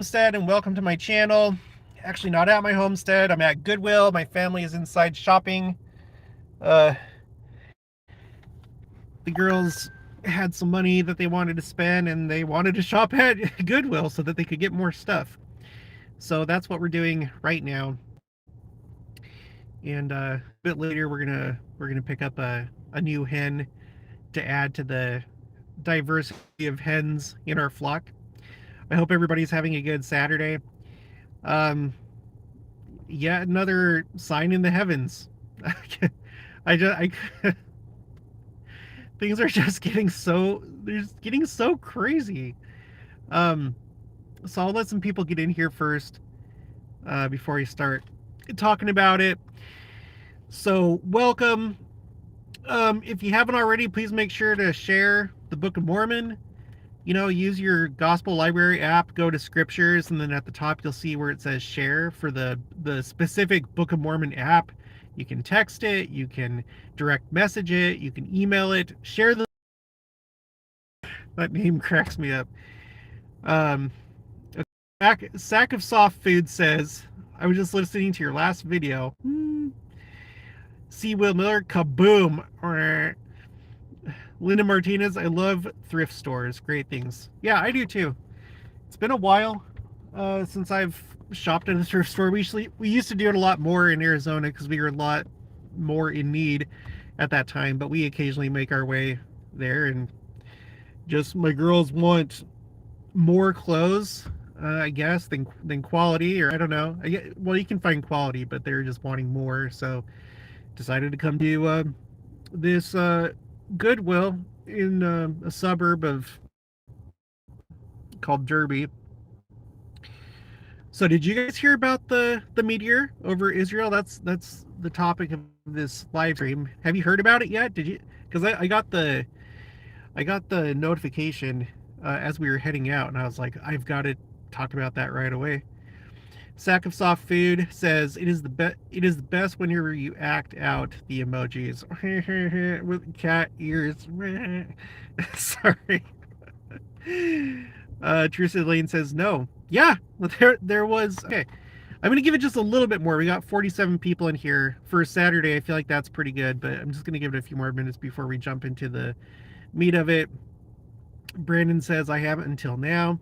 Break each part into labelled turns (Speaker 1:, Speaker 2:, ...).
Speaker 1: Homestead, and welcome to my channel. Actually, not at my homestead. I'm at Goodwill. My family is inside shopping. Uh, the girls had some money that they wanted to spend, and they wanted to shop at Goodwill so that they could get more stuff. So that's what we're doing right now. And a bit later, we're gonna pick up a new hen to add to the diversity of hens in our flock. I hope everybody's having a good Saturday. Um, Yet another sign in the heavens. I things are just getting so crazy. Um, so I'll let some people get in here first before I start talking about it. So welcome. If you haven't already, please make sure to share the Book of Mormon. Use your Gospel Library app, go to Scriptures, and then at the top you'll see where it says share for the specific Book of Mormon app. You can text it, you can direct message it, you can email it, share the... That name cracks me up. Um, a sack of soft food says, I was just listening to your last video. C. Will Miller, kaboom. Linda Martinez, I love thrift stores. Great things. Yeah, I do too. It's been a while since I've shopped at a thrift store. We used to do it a lot more in Arizona because we were a lot more in need at that time, but we occasionally make our way there, and just my girls want more clothes, I guess, than quality, or I don't know. Well, you can find quality, but they're just wanting more, so decided to come to this Goodwill in a suburb called Derby. So did you guys hear about the meteor over Israel? That's the topic of this live stream. Have you heard about it yet? Did you? Because I got the notification as we were heading out, and I was like, I've got to talk about that right away. Sack of soft food says it is the best whenever you act out the emojis with cat ears. Sorry. Teresa Lane says no. Yeah, there was. Okay, I'm gonna give it just a little bit more. We got 47 people in here for Saturday. I feel like that's pretty good, but I'm just gonna give it a few more minutes before we jump into the meat of it. Brandon says I haven't until now.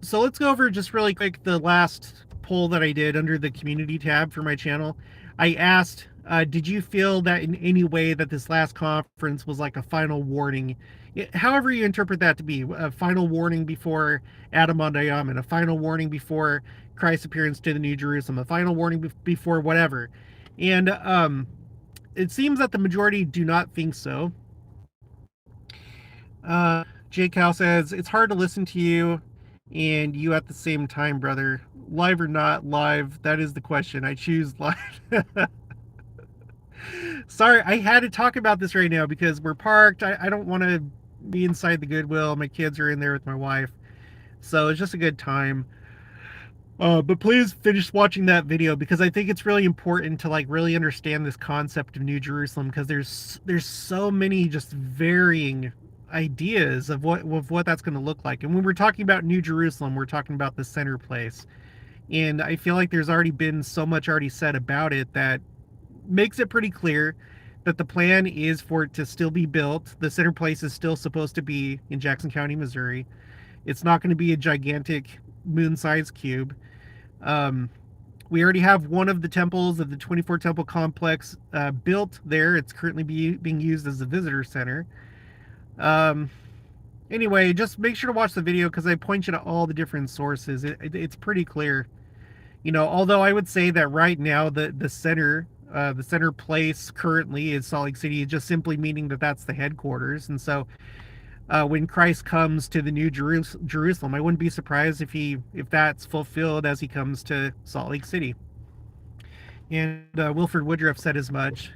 Speaker 1: So let's go over just really quick the last poll that I did under the community tab for my channel. I asked, did you feel that in any way that this last conference was like a final warning? However you interpret that to be, a final warning before Adam on Diamond, a final warning before Christ's appearance to the New Jerusalem, a final warning before whatever. And it seems that the majority do not think so. J. Cal says, it's hard to listen to you and you at the same time, brother. Live or not live, that is the question. I choose live. Sorry, I had to talk about this right now because we're parked. I don't want to be inside the Goodwill. My kids are in there with my wife. So it's just a good time. But please finish watching that video because I think it's really important to like really understand this concept of New Jerusalem, because there's so many just varying ideas of what that's going to look like. And when we're talking about New Jerusalem, we're talking about the center place. And I feel like there's already been so much already said about it that makes it pretty clear that the plan is for it to still be built. The center place is still supposed to be in Jackson County, Missouri. It's not going to be a gigantic moon-sized cube. We already have one of the temples of the 24 temple complex built there. It's currently being used as a visitor center. Anyway, just make sure to watch the video because I point you to all the different sources. It's pretty clear. Although I would say that right now the center place currently is Salt Lake City, just simply meaning that that's the headquarters. And so when Christ comes to the New Jerusalem, I wouldn't be surprised if that's fulfilled as he comes to Salt Lake City. And Wilford Woodruff said as much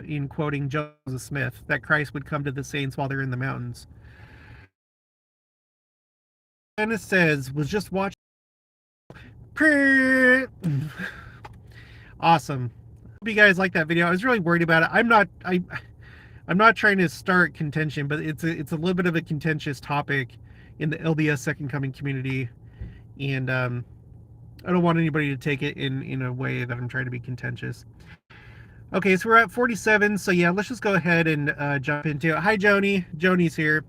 Speaker 1: in quoting Joseph Smith, that Christ would come to the saints while they're in the mountains. And it says, was just watching. Awesome. Hope you guys like that video. I was really worried about it. I'm not trying to start contention, but it's a little bit of a contentious topic in the LDS Second Coming community. and I don't want anybody to take it in a way that I'm trying to be contentious. Okay, so we're at 47. So yeah, let's just go ahead and jump into it. Hi, Joni. Joni's here.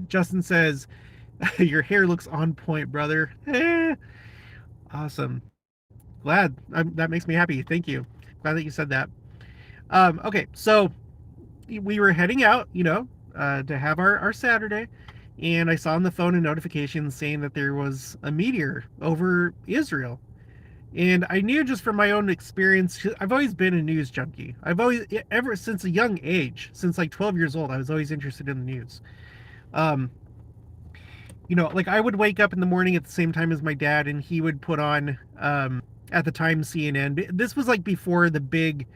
Speaker 1: Justin says, "Your hair looks on point, brother." Awesome. Glad. That makes me happy. Thank you. Glad that you said that. Okay, so we were heading out, to have our Saturday, and I saw on the phone a notification saying that there was a meteor over Israel. And I knew just from my own experience, I've always been a news junkie. I've always, ever since a young age, since like 12 years old, I was always interested in the news. Um, like I would wake up in the morning at the same time as my dad, and he would put on, at the time, CNN. This was like before the big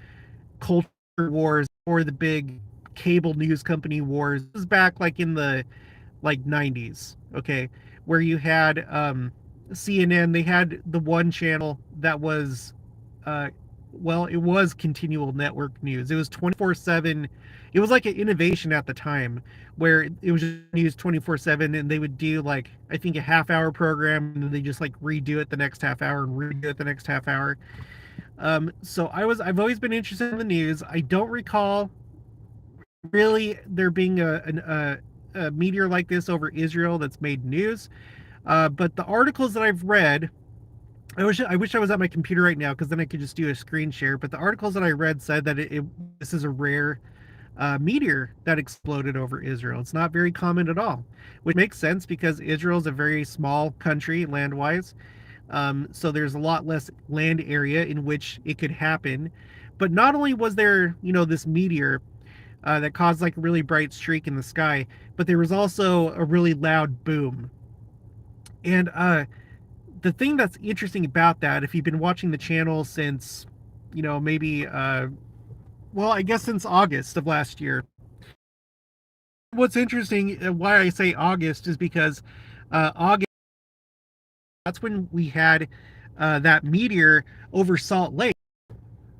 Speaker 1: culture wars or the big cable news company wars. This was back like in the like 90s, okay, where you had CNN. They had the one channel that was uh well, it was continual network news. It was 24/7. It was like an innovation at the time where it was just news 24/7, and they would do like, I think, a half hour program, and then they just like redo it the next half hour and redo it the next half hour. So I've always been interested in the news. I don't recall really there being a meteor like this over Israel that's made news. But the articles that I've read, I wish I was at my computer right now because then I could just do a screen share. But the articles that I read said that this is a rare meteor that exploded over Israel. It's not very common at all, which makes sense because Israel is a very small country land-wise. So there's a lot less land area in which it could happen. But not only was there, this meteor that caused like a really bright streak in the sky, but there was also a really loud boom. And the thing that's interesting about that, if you've been watching the channel since, maybe, well, I guess since August of last year. What's interesting, why I say August, is because August, that's when we had that meteor over Salt Lake.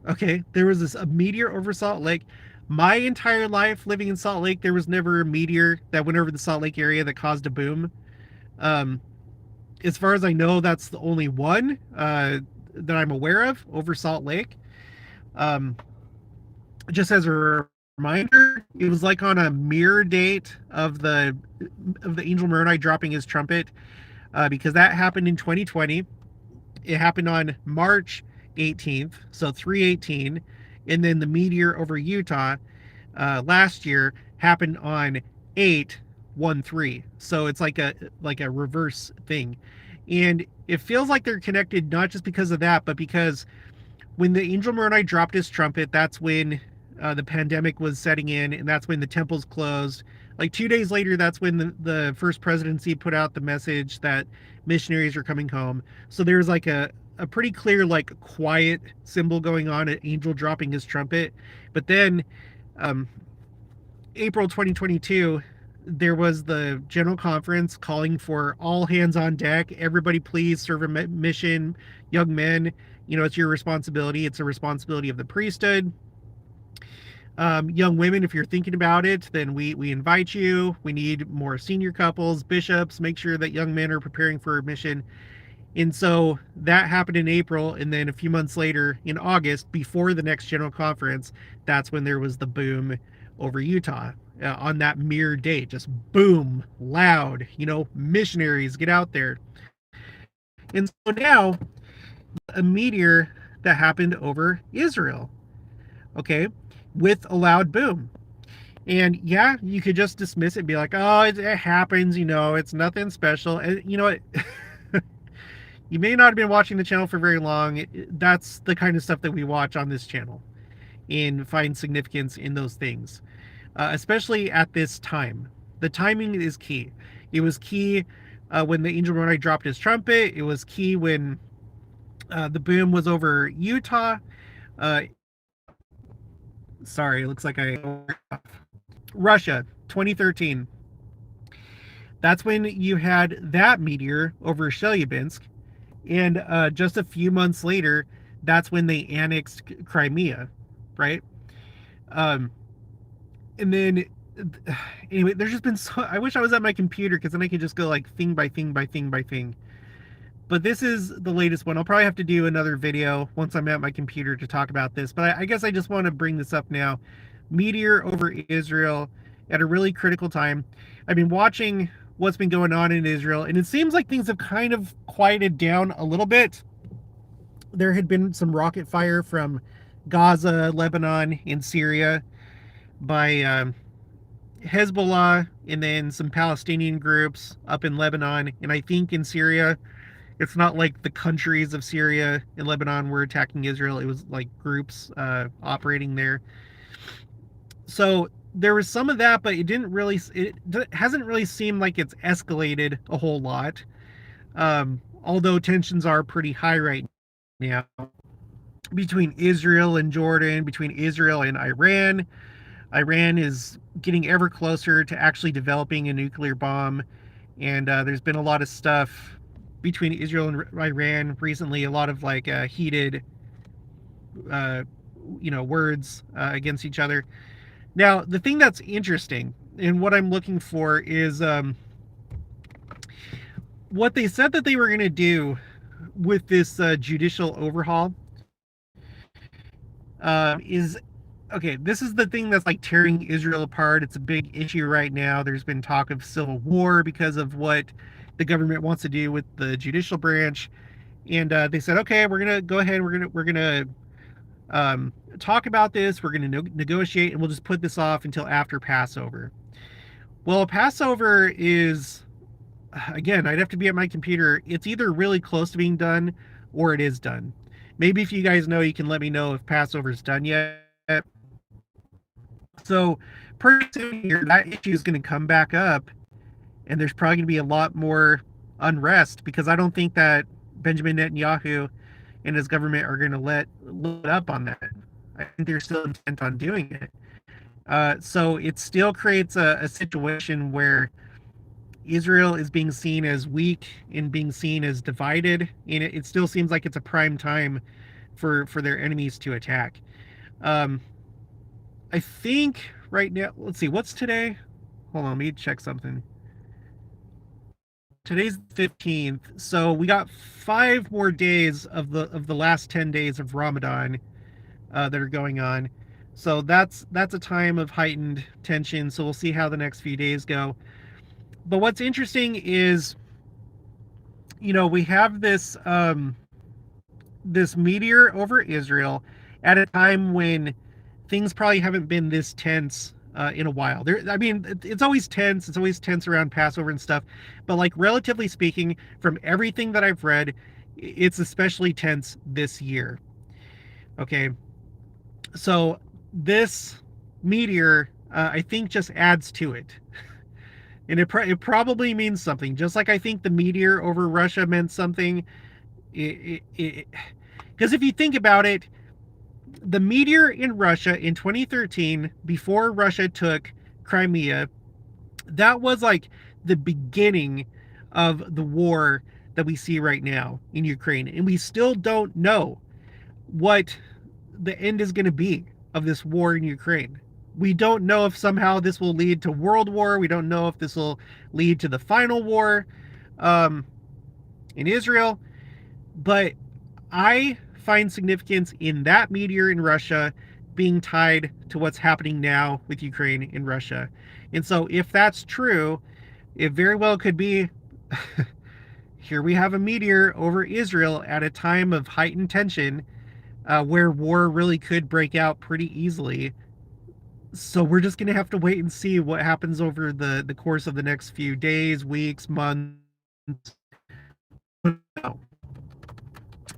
Speaker 1: Okay, there was a meteor over Salt Lake. My entire life living in Salt Lake, there was never a meteor that went over the Salt Lake area that caused a boom. Um, as far as I know, that's the only one that I'm aware of over Salt Lake. Um, just as a reminder, it was like on a mirror date of the Angel Moroni dropping his trumpet, because that happened in 2020. It happened on March 18th, so 318, and then the meteor over Utah last year happened on 813. So it's like a reverse thing, and it feels like they're connected not just because of that, but because when the Angel Moroni dropped his trumpet, that's when the pandemic was setting in, and that's when the temples closed. Like 2 days later, that's when the first presidency put out the message that missionaries are coming home. So there's like a pretty clear, like, quiet symbol going on, an angel dropping his trumpet. But then um, April 2022, there was the general conference calling for all hands on deck. Everybody, please serve a mission. Young men, it's your responsibility. It's a responsibility of the priesthood. Young women, if you're thinking about it, then we invite you. We need more senior couples, bishops. Make sure that young men are preparing for a mission. And so that happened in April, and then a few months later, in August, before the next general conference, that's when there was the boom over Utah on that mere date. Just boom, loud, missionaries, get out there. And so now, a meteor that happened over Israel, okay, with a loud boom. And yeah, you could just dismiss it and be like, oh, it happens, it's nothing special. And you know what? You may not have been watching the channel for very long. That's the kind of stuff that we watch on this channel and find significance in those things, especially at this time. The timing is key. It was key when the Angel Moroni dropped his trumpet. It was key when the boom was over Utah. Uh, sorry, it looks like Russia, 2013. That's when you had that meteor over Chelyabinsk. And just a few months later, that's when they annexed Crimea, right? And then Anyway, there's just been so. I wish I was at my computer because then I could just go like thing by thing by thing by thing. But this is the latest one. I'll probably have to do another video once I'm at my computer to talk about this. But I guess I just want to bring this up now. Meteor over Israel at a really critical time. I've been watching what's been going on in Israel, and it seems like things have kind of quieted down a little bit. There had been some rocket fire from Gaza, Lebanon, and Syria by Hezbollah, and then some Palestinian groups up in Lebanon, and I think in Syria. It's not like the countries of Syria and Lebanon were attacking Israel. It was like groups operating there. So there was some of that, but it didn't really. It hasn't really seemed like it's escalated a whole lot. Although tensions are pretty high right now between Israel and Jordan, between Israel and Iran. Iran is getting ever closer to actually developing a nuclear bomb, and there's been a lot of stuff between Israel and Iran recently. A lot of like heated, uh, words against each other. Now, the thing that's interesting and what I'm looking for is what they said that they were going to do with this judicial overhaul. Is okay, this is the thing that's like tearing Israel apart. It's a big issue right now. There's been talk of civil war because of what the government wants to do with the judicial branch, and they said, okay, we're gonna go ahead. We're gonna talk about this. We're gonna negotiate, and we'll just put this off until after Passover. Well, Passover is, again, I'd have to be at my computer. It's either really close to being done or it is done. Maybe if you guys know, you can let me know if Passover's done yet. So pretty soon here, that issue is going to come back up, and there's probably going to be a lot more unrest because I don't think that Benjamin Netanyahu and his government are going to let up on that. I think they're still intent on doing it. So it still creates a situation where Israel is being seen as weak and being seen as divided, and it still seems like it's a prime time for their enemies to attack. Um, I think right now, let's see, what's today? Hold on, let me check something. Today's the 15th, so we got 5 more days of the last 10 days of Ramadan that are going on. So that's a time of heightened tension. So we'll see how the next few days go. But what's interesting is, we have this meteor over Israel at a time when things probably haven't been this tense in a while. I mean, it's always tense. It's always tense around Passover and stuff. But like relatively speaking, from everything that I've read, it's especially tense this year. Okay, so this meteor, I think, just adds to it. And it probably means something. Just like I think the meteor over Russia meant something. Because if you think about it, the meteor in Russia in 2013, before Russia took Crimea, that was like the beginning of the war that we see right now in Ukraine. And we still don't know what the end is going to be of this war in Ukraine. We don't know if somehow this will lead to world war. We don't know if this will lead to the final war in Israel. But I find significance in that meteor in Russia being tied to what's happening now with Ukraine and Russia. And so if that's true, it very well could be here we have a meteor over Israel at a time of heightened tension where war really could break out pretty easily. So we're just going to have to wait and see what happens over the course of the next few days, weeks, months.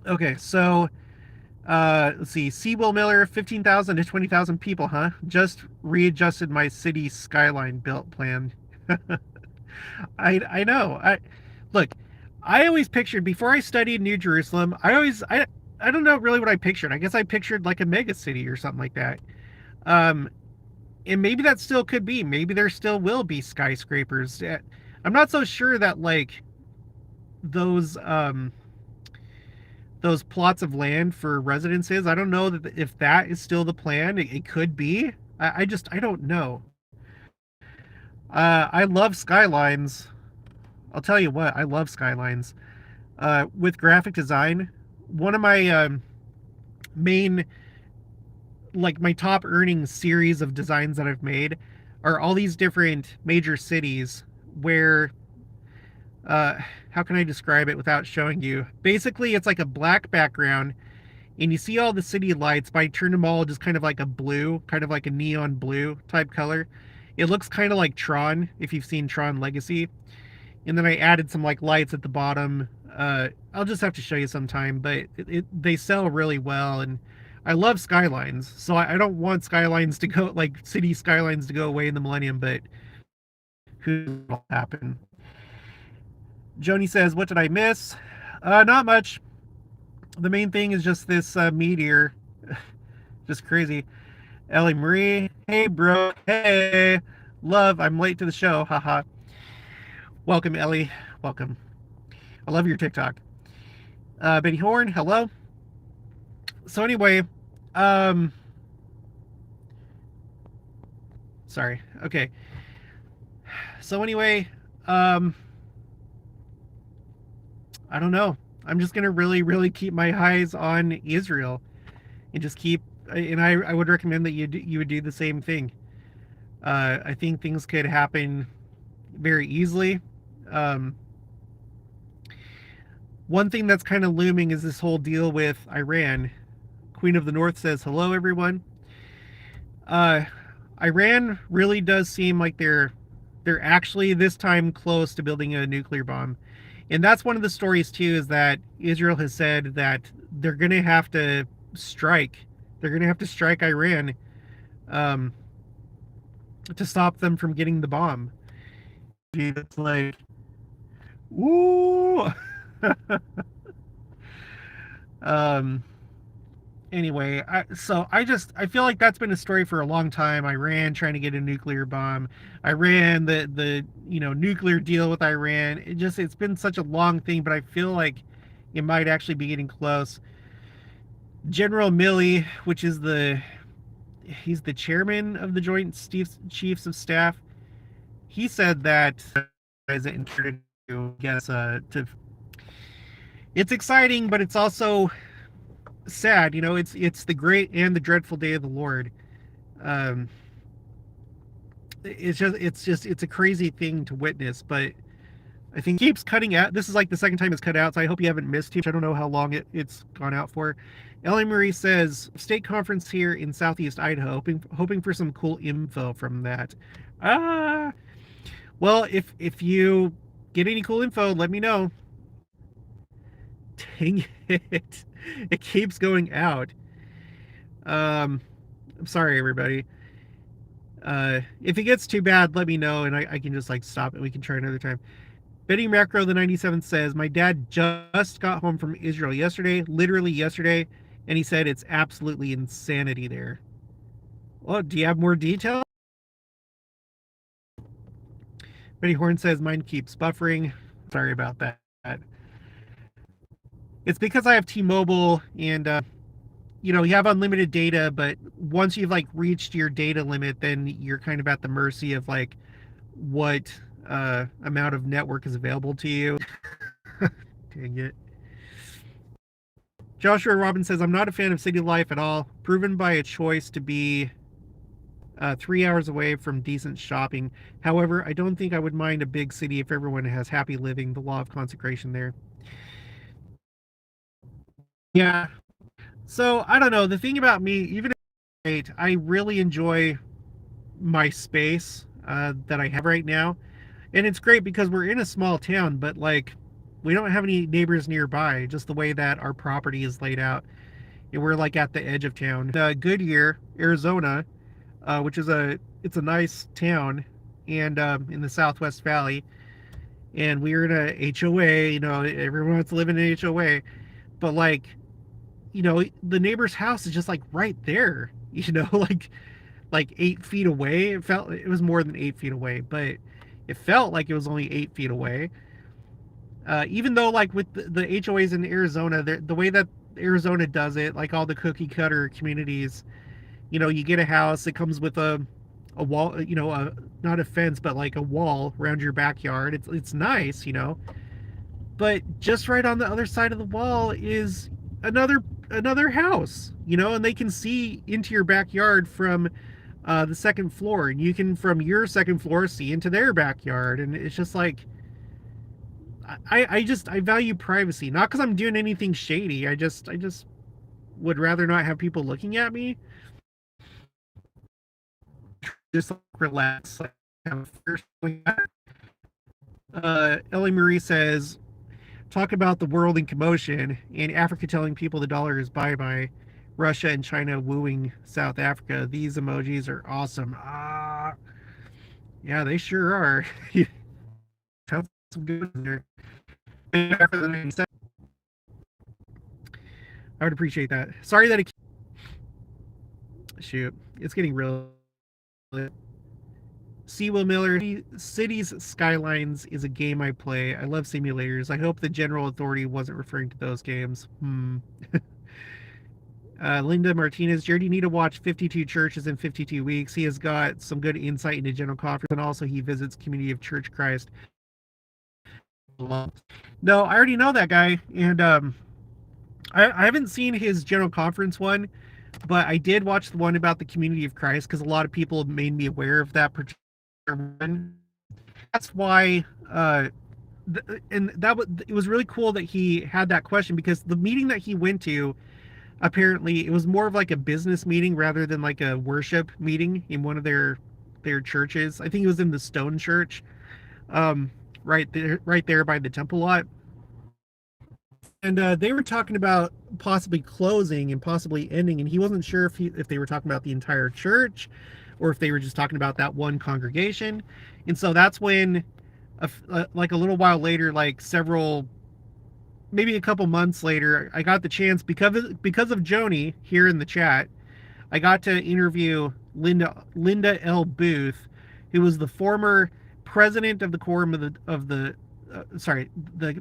Speaker 1: Okay, so let's see. Sewell Miller, 15,000 to 20,000 people, huh? Just readjusted my city skyline built plan. I know. Look, I always pictured before I studied New Jerusalem, I don't know really what I pictured. I guess I pictured like a mega city or something like that. And maybe that still could be. Maybe there still will be skyscrapers. I'm not so sure that like those plots of land for residences. I don't know that if that is still the plan. It could be. I don't know. I love skylines. I'll tell you what, I love skylines. With graphic design, one of my main, like my top earning series of designs that I've made are all these different major cities where, uh, how can I describe it without showing you? Basically, it's like a black background, and you see all the city lights, but I turned them all just kind of like a blue, kind of like a neon blue type color. It looks kind of like Tron, if you've seen Tron Legacy. And then I added some like lights at the bottom. I'll just have to show you sometime, but they sell really well, and I love skylines. So I don't want skylines to go, like city skylines to go away in the millennium, but who will happen? Joni says, "What did I miss?" Not much. The main thing is just this meteor, just crazy. Ellie Marie, hey bro, hey, love. I'm late to the show, haha. Welcome, Ellie. Welcome. I love your TikTok. Betty Horn, hello. So anyway, um, sorry. Okay. So anyway, um, I don't know. I'm just gonna really, really keep my eyes on Israel, and just keep. And I would recommend that you would do the same thing. I think things could happen very easily. Um, One thing that's kind of looming is this whole deal with Iran. Queen of the North says, hello, everyone. Uh, Iran really does seem like they're actually this time close to building a nuclear bomb. And that's one of the stories too, is that Israel has said that they're going to have to strike. They're going to have to strike Iran um, to stop them from getting the bomb. It's like, woo! um, anyway, I feel like that's been a story for a long time. Iran trying to get a nuclear bomb. Iran, the nuclear deal with Iran. It's been such a long thing, but I feel like it might actually be getting close. General Milley, which is he's the chairman of the Joint Chiefs of Staff. He said that as it entered to guess to it's exciting, but it's also sad. It's the great and the dreadful day of the Lord. Um, it's a crazy thing to witness, but I think it keeps cutting out. This is like the second time it's cut out, so I hope you haven't missed too much. I don't know how long it's gone out for. Ellie Marie says, state conference here in Southeast Idaho, hoping for some cool info from that. Well, if you get any cool info, let me know. Dang it. It keeps going out. I'm sorry, everybody. If it gets too bad, let me know, and I can just like stop it. We can try another time. Betty Macro, the 97th, says, my dad just got home from Israel yesterday, literally yesterday, and he said it's absolutely insanity there. Well, do you have more detail? Betty Horn says, mine keeps buffering. Sorry about that. It's because I have T-Mobile, and you have unlimited data, but once you've like reached your data limit, then you're kind of at the mercy of like what amount of network is available to you. Dang it. Joshua Robin says, I'm not a fan of city life at all, proven by a choice to be 3 hours away from decent shopping. However, I don't think I would mind a big city if everyone has happy living, the law of consecration there. Yeah. So, I don't know. The thing about me, even if I really enjoy my space that I have right now. And it's great because we're in a small town, but like we don't have any neighbors nearby, just the way that our property is laid out. And we're like at the edge of town. Goodyear, Arizona, which is it's a nice town, and in the Southwest Valley. And we're in a HOA, everyone wants to live in an HOA. But like, the neighbor's house is just like right there, like 8 feet away. It was more than 8 feet away, but it felt like it was only 8 feet away. Even though like with the HOAs in Arizona, the way that Arizona does it, like all the cookie cutter communities, you get a house, it comes with a a wall, not a fence, but like a wall around your backyard. It's nice, but just right on the other side of the wall is another house, and they can see into your backyard from the second floor, and you can from your second floor see into their backyard, and it's just like I value privacy, not because I'm doing anything shady. I just would rather not have people looking at me. Just like, relax. Like, have Ellie Marie says, talk about the world in commotion and Africa telling people the dollar is bye bye. Russia and China wooing South Africa. These emojis are awesome. Yeah, they sure are. Have some good ones there. I would appreciate that. Sorry that it. Shoot, it's getting real. C. Will Miller, Cities Skylines is a game I play. I love simulators. I hope the General Authority wasn't referring to those games. Linda Martinez, Jared, you need to watch 52 Churches in 52 Weeks. He has got some good insight into General Conference, and also he visits Community of Church Christ. No, I already know that guy, and I haven't seen his General Conference one, but I did watch the one about the Community of Christ because a lot of people made me aware of that particular one. That's why, and it was really cool that he had that question, because the meeting that he went to, apparently it was more of like a business meeting rather than like a worship meeting in one of their churches. I think it was in the Stone Church, right there by the temple lot. And they were talking about possibly closing and possibly ending, and he wasn't sure if they were talking about the entire church or if they were just talking about that one congregation. And so that's when, like a little while later, like maybe a couple months later, I got the chance, because of Joni here in the chat, I got to interview Linda L. Booth, who was the former president of the quorum the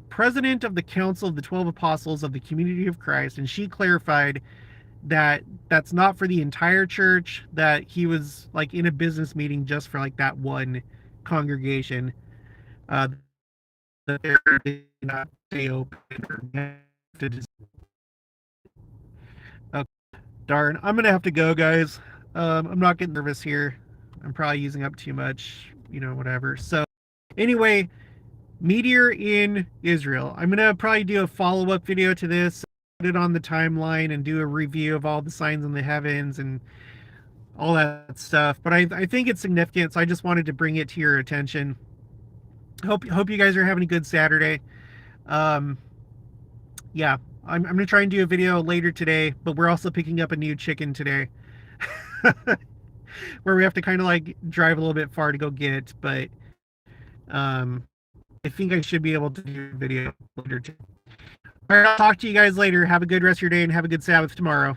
Speaker 1: president of the Council of the 12 Apostles of the Community of Christ, and she clarified that that's not for the entire church, that he was like in a business meeting just for like that one congregation, that they're not stay open. Oh, darn, I'm gonna have to go, guys. I'm not getting nervous here. I'm probably using up too much, whatever. So anyway, Meteor in Israel. I'm gonna probably do a follow-up video to this, put it on the timeline, and do a review of all the signs in the heavens and all that stuff. But I think it's significant, so I just wanted to bring it to your attention. Hope you guys are having a good Saturday. Yeah, I'm gonna try and do a video later today, but we're also picking up a new chicken today. Where we have to kind of like drive a little bit far to go get, but I think I should be able to do a video later too. All right, I'll talk to you guys later. Have a good rest of your day and have a good Sabbath tomorrow.